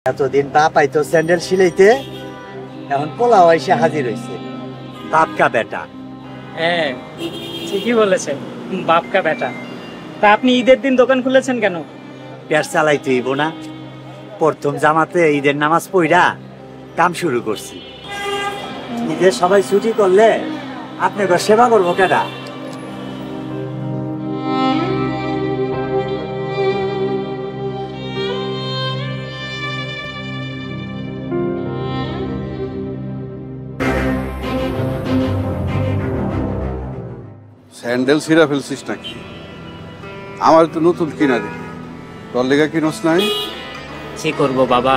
এতদিন বাপ আইতো স্যান্ডেল সিলাইতে, এখন পোলাও এসে হাজির হয়েছে। বাপকা বেটা। হ্যাঁ ঠিকই বলেছেন, বাপকা বেটা। তা আপনি ঈদের দিন দোকান খুলেছেন কেন? পেট চালাইতে হইব না। প্রথম জামাতে ঈদের নামাজ পড়া কাম শুরু করছি। ঈদের সবাই ছুটি করলে আপনাকে সেবা করবো কেডা? স্যান্ডেল ছিঁড়া ফেলছিস নাকি? আমার তো নতুন কিনা দিবি, তোর লেগা কিনোস নাই? কি করবো বাবা,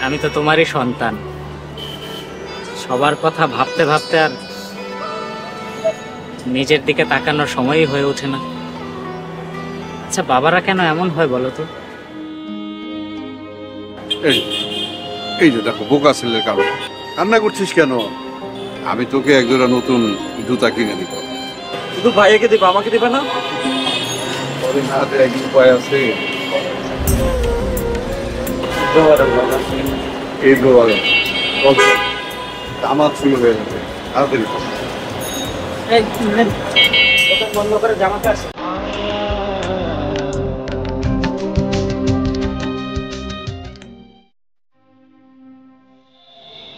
আমি তো তোমারই সন্তান। সবার কথা ভাবতে ভাবতে আর নিজের দিকে তাকানোর সময়ই হয়ে ওঠে না। আচ্ছা বাবারা কেন এমন হয় বলো তো? এই যে দেখো বোকা ছেলের কারণ। কান্না করছিস কেন? আমি তোকে একজোড়া নতুন জুতা কিনে দিব। শুধু ভাইয়াকে দিব, আমাকে দিবে না? হাতে এক উপায় আছে। এই দোয়ারে আমার শুরু হয়ে যাবে, তাড়াতাড়ি বন্ধ করে জামাতে আসে।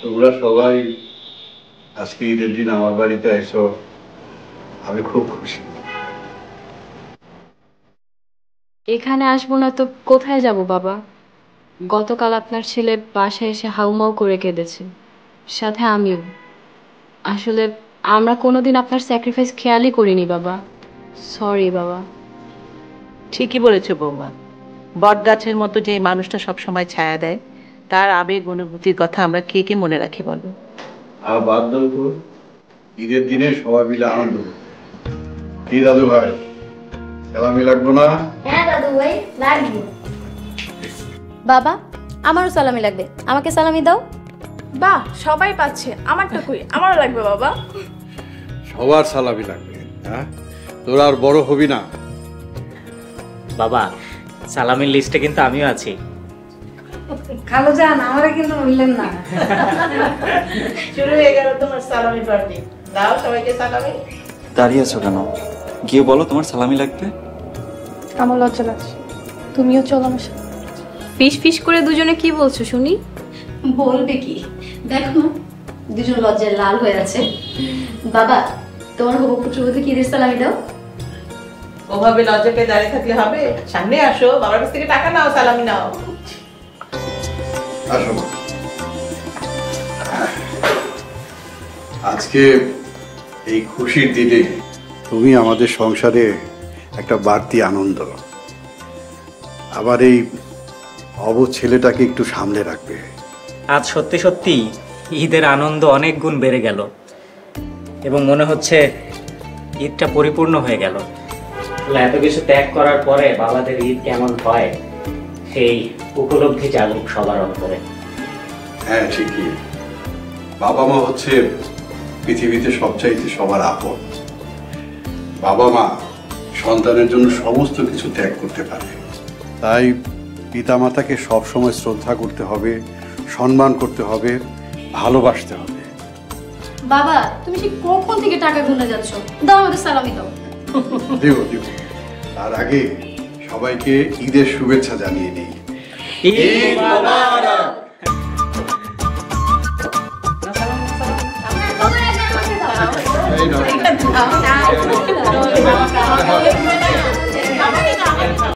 তোমরা সবাই আজকে ঈদের দিন আমার বাড়িতে এসো, আমি খুব খুশি। এখানে আসবো না তো কোথায় যাব বাবা? গতকাল আপনার ছেলে বাসায় এসে হাউমাউ করে কেঁদেছে, সাথে আমিও। আসলে আমরা কোনোদিন আপনার স্যাক্রিফাইস খেয়ালই করিনি বাবা। সরি বাবা। ঠিকই বলেছো বৌমা, বট গাছের মতো যে মানুষটা সবসময় ছায়া দেয়, তার আবেগ অনুভূতির কথা আমরা কে কে মনে রাখি বলো? আর বাদ দাও তো, ঈদের দিনে সবাই মিলে আনন্দ করবো। কি দাদু ভাই, সালামি লাগবো না? হ্যাঁ দাদু ভাই লাগবে। বাবা আমারও সালামি লাগবে, আমাকে সালামি দাও। বাহ সবাই পাচ্ছে, আমারটা কই? আমারও লাগবে বাবা। সবার সালামি লাগবে। হ্যাঁ, তোরা আর বড় হবি না। বাবা সালামির লিস্টে কিন্তু আমিও আছি। খালো যান, আমারে কিন্তু বললেন না। শুরু হয়ে গেল তোমার সালামি পার্টি। দাও সবাইকে সালামি। দাঁড়িয়ে আছো কেন? গিয়ে বলো তোমার সালামি লাগবে। আমার লজ্জা লাগছে, তুমিও চলো আমার সাথে। ফিস ফিস করে দুজনে কি বলছো শুনি? বলবে কি, দেখো দুজন লজ্জায় লাল হয়ে আছে। বাবা তোমার হবু পুত্রবধূ কি সালামি দাও। ওভাবে লজ্জা পেয়ে দাঁড়িয়ে থাকলে হবে? সামনে আসো, বাবার কাছ থেকে টাকা নাও, সালামি নাও। আসো। আজকে এই খুশির দিনে তুমি আমাদের সংসারে একটা বাড়তি আনন্দ। আবার এই অবুঝ ছেলেটাকে একটু সামলে রাখবে। আজ সত্যি সত্যি ঈদের আনন্দ অনেক গুণ বেড়ে গেল এবং মনে হচ্ছে ঈদটা পরিপূর্ণ হয়ে গেল। এত কিছু ত্যাগ করার পরে বাবাদের ঈদ কেমন হয় সেই উপলব্ধি জাগুক সবার অন্তরে। হ্যাঁ ঠিকই, বাবা মা হচ্ছে পৃথিবীতে সবচাইতে সবার আপন। বাবা মা সন্তানের জন্য সমস্ত কিছু ত্যাগ করতে পারে, তাই পিতামাতাকে সবসময় শ্রদ্ধা করতে হবে, সম্মান করতে হবে, ভালোবাসতে হবে। বাবা তুমি সে কখন থেকে টাকা গুনে যাচ্ছ, দাও আমাদের সালামি দাও। দিব দিব, তার আগে সবাইকে ঈদের শুভেচ্ছা জানিয়ে নেই। ঈদ মোবারক। এই নাও।